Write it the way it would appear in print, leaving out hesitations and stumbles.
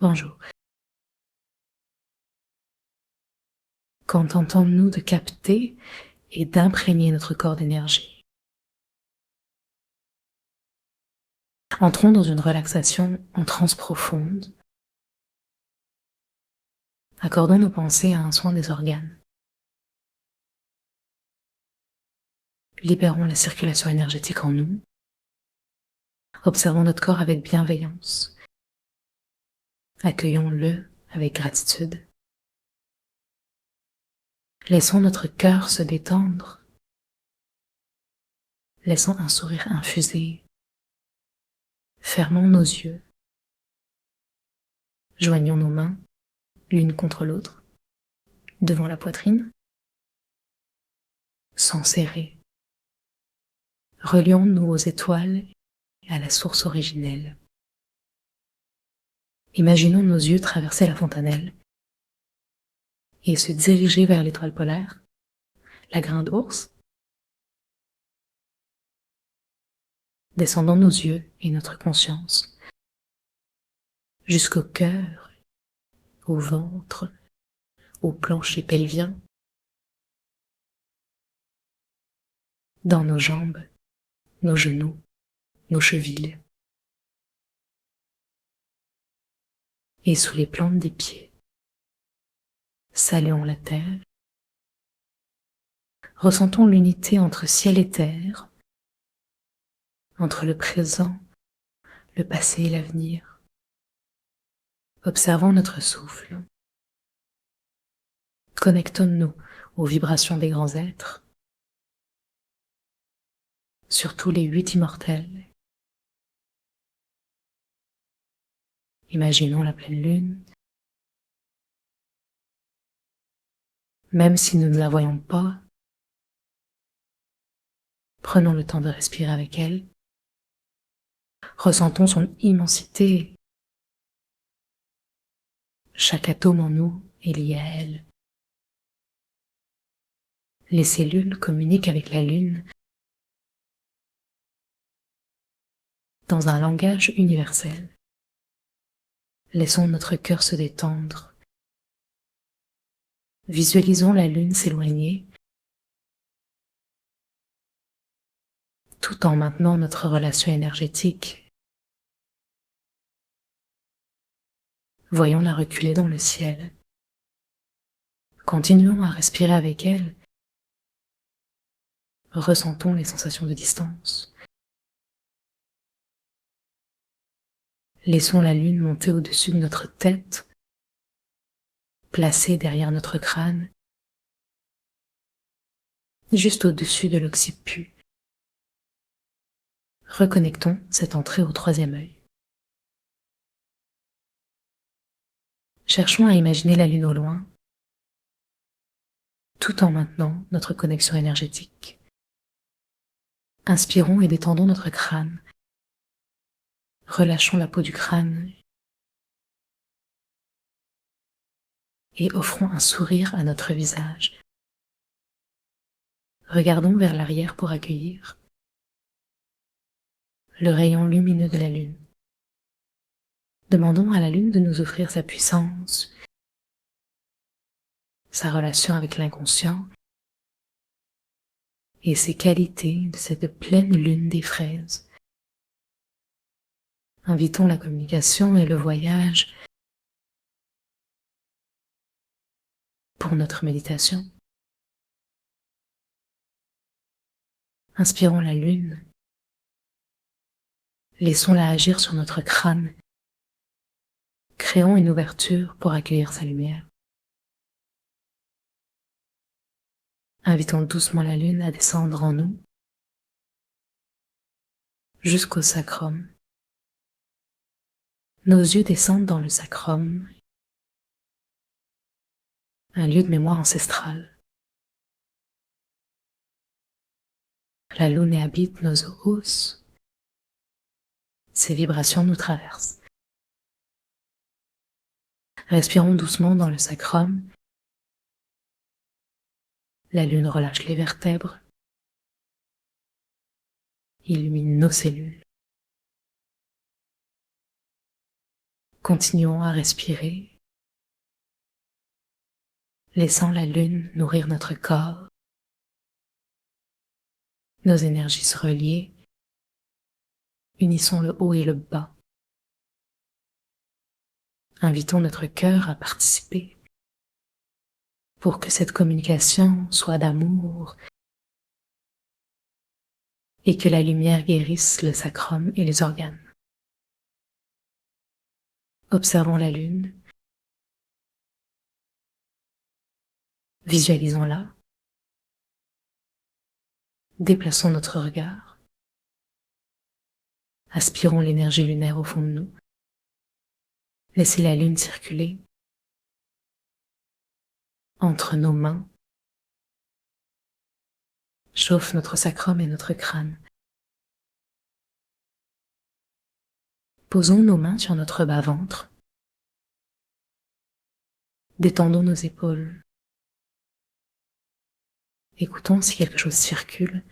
Bonjour. Contentons-nous de capter et d'imprégner notre corps d'énergie. Entrons dans une relaxation en transe profonde. Accordons nos pensées à un soin des organes. Libérons la circulation énergétique en nous. Observons notre corps avec bienveillance. Accueillons-le avec gratitude. Laissons notre cœur se détendre. Laissons un sourire infuser. Fermons nos yeux. Joignons nos mains, l'une contre l'autre, devant la poitrine, sans serrer. Relions-nous aux étoiles et à la source originelle. Imaginons nos yeux traverser la fontanelle et se diriger vers l'étoile polaire, la grain d'ours. Descendons nos yeux et notre conscience jusqu'au cœur, au ventre, au plancher pelvien, dans nos jambes, nos genoux, nos chevilles et sous les plantes des pieds. Saluons la terre. Ressentons l'unité entre ciel et terre, entre le présent, le passé et l'avenir. Observons notre souffle. Connectons-nous aux vibrations des grands êtres, surtout les 8 immortels. Imaginons la pleine lune. Même si nous ne la voyons pas, prenons le temps de respirer avec elle. Ressentons son immensité. Chaque atome en nous est lié à elle. Les cellules communiquent avec la lune dans un langage universel. Laissons notre cœur se détendre. Visualisons la lune s'éloigner, tout en maintenant notre relation énergétique. Voyons-la reculer dans le ciel. Continuons à respirer avec elle. Ressentons les sensations de distance. Laissons la lune monter au-dessus de notre tête, placée derrière notre crâne, juste au-dessus de l'occiput. Reconnectons cette entrée au 3e œil. Cherchons à imaginer la lune au loin, tout en maintenant notre connexion énergétique. Inspirons et détendons notre crâne. Relâchons la peau du crâne et offrons un sourire à notre visage. Regardons vers l'arrière pour accueillir le rayon lumineux de la lune. Demandons à la lune de nous offrir sa puissance, sa relation avec l'inconscient et ses qualités de cette pleine lune des fraises. Invitons la communication et le voyage pour notre méditation. Inspirons la lune. Laissons-la agir sur notre crâne. Créons une ouverture pour accueillir sa lumière. Invitons doucement la lune à descendre en nous jusqu'au sacrum. Nos yeux descendent dans le sacrum, un lieu de mémoire ancestrale. La lune habite nos os. Ses vibrations nous traversent. Respirons doucement dans le sacrum. La lune relâche les vertèbres, illumine nos cellules. Continuons à respirer, laissant la lune nourrir notre corps, nos énergies se relier, unissons le haut et le bas. Invitons notre cœur à participer pour que cette communication soit d'amour et que la lumière guérisse le sacrum et les organes. Observons la lune, visualisons-la, déplaçons notre regard, aspirons l'énergie lunaire au fond de nous, laissez la lune circuler entre nos mains, chauffe notre sacrum et notre crâne. Posons nos mains sur notre bas-ventre, détendons nos épaules, écoutons si quelque chose circule